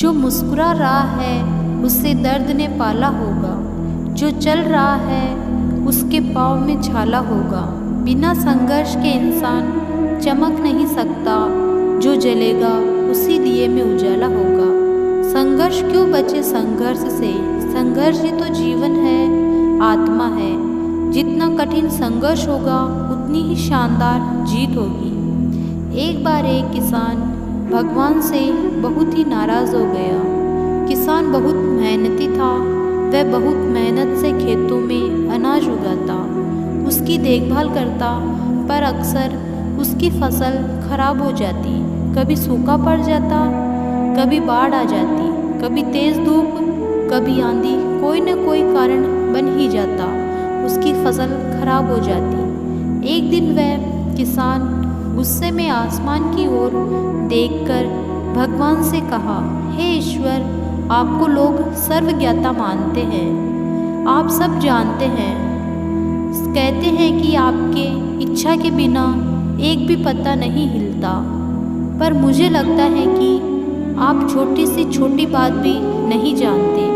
जो मुस्कुरा रहा है उसे दर्द ने पाला होगा, जो चल रहा है उसके पाँव में छाला होगा। बिना संघर्ष के इंसान चमक नहीं सकता, जो जलेगा उसी दिए में उजाला होगा। संघर्ष क्यों बचे संघर्ष से, संघर्ष ही तो जीवन है, आत्मा है। जितना कठिन संघर्ष होगा उतनी ही शानदार जीत होगी। एक बार एक किसान भगवान से बहुत ही नाराज़ हो गया। किसान बहुत मेहनती था, वह बहुत मेहनत से खेतों में अनाज उगाता, उसकी देखभाल करता, पर अक्सर उसकी फसल खराब हो जाती। कभी सूखा पड़ जाता, कभी बाढ़ आ जाती, कभी तेज़ धूप, कभी आंधी, कोई न कोई कारण बन ही जाता, उसकी फसल खराब हो जाती। एक दिन वह किसान गुस्से में आसमान की ओर देखकर भगवान से कहा, हे ईश्वर, आपको लोग सर्वज्ञाता मानते हैं, आप सब जानते हैं, कहते हैं कि आपके इच्छा के बिना एक भी पत्ता नहीं हिलता, पर मुझे लगता है कि आप छोटी से छोटी बात भी नहीं जानते।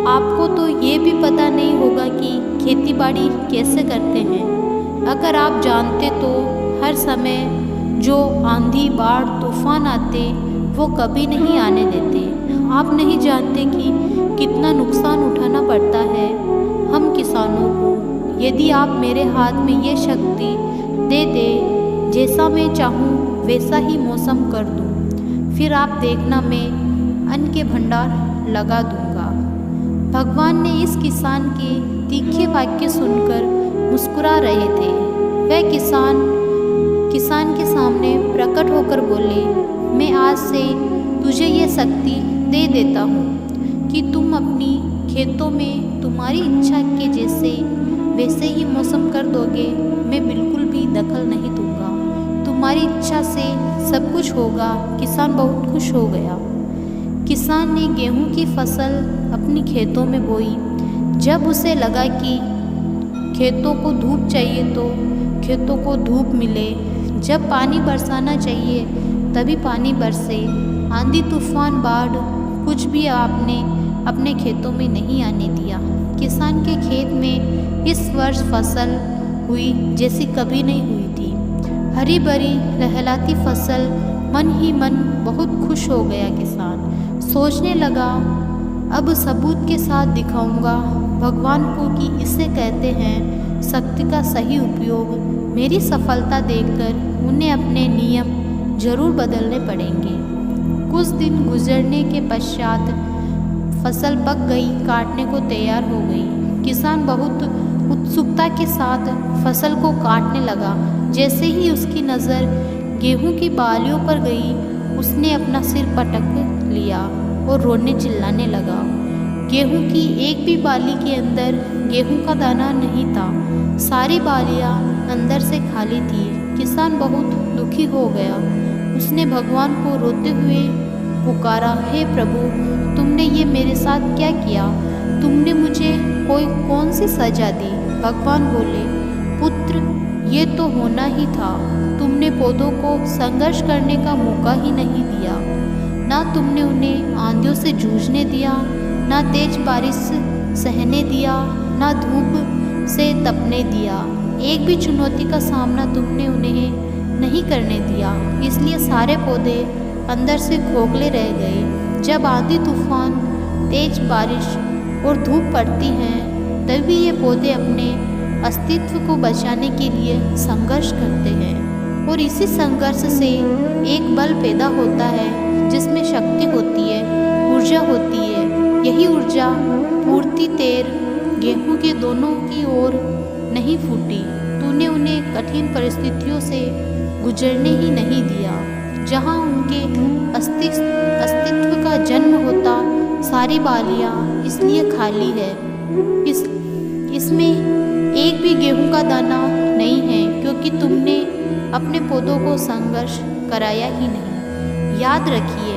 आपको तो ये भी पता नहीं होगा कि खेतीबाड़ी कैसे करते हैं। अगर आप जानते तो हर समय जो आंधी, बाढ़, तूफान आते वो कभी नहीं आने देते। आप नहीं जानते कि कितना नुकसान उठाना पड़ता है हम किसानों को। यदि आप मेरे हाथ में ये शक्ति दे दे, जैसा मैं चाहूँ वैसा ही मौसम कर दूँ, फिर आप देखना मैं अन्न के भंडार लगा दूँगा। भगवान ने इस किसान के तीखे वाक्य सुनकर मुस्कुरा रहे थे। वह किसान के सामने प्रकट होकर बोले, मैं आज से तुझे ये शक्ति दे देता हूँ कि तुम अपनी खेतों में तुम्हारी इच्छा के जैसे वैसे ही मौसम कर दोगे। मैं बिल्कुल भी दखल नहीं दूंगा, तुम्हारी इच्छा से सब कुछ होगा। किसान बहुत खुश हो गया। किसान ने गेहूं की फसल अपनी खेतों में बोई। जब उसे लगा कि खेतों को धूप चाहिए तो खेतों को धूप मिले, जब पानी बरसाना चाहिए तभी पानी बरसे। आंधी, तूफान, बाढ़ कुछ भी आपने अपने खेतों में नहीं आने दिया। किसान के खेत में इस वर्ष फसल हुई जैसी कभी नहीं हुई थी। हरी भरी लहलाती फसल, मन ही मन बहुत खुश हो गया। किसान सोचने लगा, अब सबूत के साथ दिखाऊंगा भगवान को कि इसे कहते हैं शक्ति का सही उपयोग। मेरी सफलता देखकर उन्हें अपने नियम जरूर बदलने पड़ेंगे। कुछ दिन गुजरने के पश्चात फसल पक गई, काटने को तैयार हो गई। किसान बहुत उत्सुकता के साथ फसल को काटने लगा। जैसे ही उसकी नज़र गेहूं की बालियों पर गई, उसने अपना सिर पटक लिया और रोने चिल्लाने लगा। गेहूं की एक भी बाली के अंदर गेहूं का दाना नहीं था, सारी बालियां अंदर से खाली थी। किसान बहुत दुखी हो गया। उसने भगवान को रोते हुए पुकारा, हे प्रभु, तुमने ये मेरे साथ क्या किया? तुमने मुझे कौन सी सजा दी? भगवान बोले, पुत्र, ये तो होना ही था। तुमने पौधों को संघर्ष करने का मौका ही नहीं दिया। ना तुमने उन्हें आंधियों से जूझने दिया, ना तेज बारिश सहने दिया, ना धूप से तपने दिया। एक भी चुनौती का सामना तुमने उन्हें नहीं करने दिया। इसलिए सारे पौधे अंदर से खोखले रह गए। जब आंधी, तूफान, तेज बारिश और धूप पड़ती हैं, तभी ये पौधे अपने अस्तित्व को बचाने के लिए संघर्ष करते हैं। और इसी संघर्ष से एक बल पैदा होता है जिसमें शक्ति होती है, ऊर्जा होती है। यही ऊर्जा पूर्ति तेर गेहूं के दोनों की ओर नहीं फूटी। तूने उन्हें कठिन परिस्थितियों से गुजरने ही नहीं दिया। जहाँ उनके अस्तित्व का जन्म होता, सारी बालियाँ इसलिए खाली है। इसमें एक भी गेहूं का दाना नहीं है, क्योंकि तुमने अपने पौधों को संघर्ष कराया ही नहीं। याद रखिए,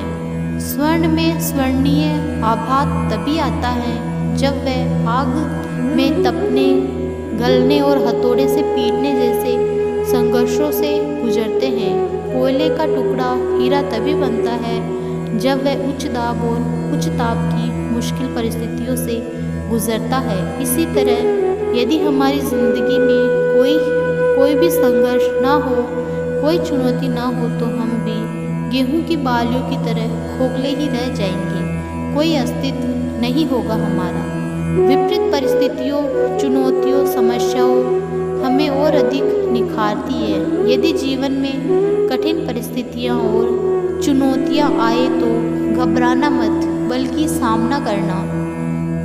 स्वर्ण में स्वर्णीय आभा तभी आता है जब वह आग में तपने, गलने और हथौड़े से पीटने जैसे संघर्षों से गुजरते हैं। कोयले का टुकड़ा हीरा तभी बनता है जब वह उच्च दाब और उच्च ताप की मुश्किल परिस्थितियों से गुजरता है। इसी तरह यदि हमारी ज़िंदगी में कोई भी संघर्ष ना हो, कोई चुनौती ना हो, तो हम भी गेहूं की बालियों की तरह खोखले ही रह जाएंगे। कोई अस्तित्व नहीं होगा हमारा। विपरीत परिस्थितियों, चुनौतियों, समस्याओं हमें और अधिक निखारती है। यदि जीवन में कठिन परिस्थितियां और चुनौतियां आए तो घबराना मत, बल्कि सामना करना,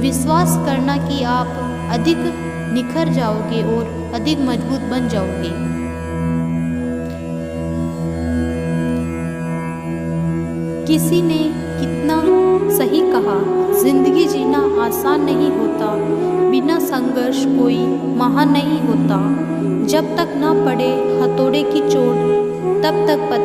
विश्वास करना कि आप अधिक निखर जाओगे और अधिक मजबूत बन जाओगे। किसी ने कितना सही कहा, जिंदगी जीना आसान नहीं होता, बिना संघर्ष कोई महान नहीं होता। जब तक ना पड़े हथौड़े की चोट, तब तक पता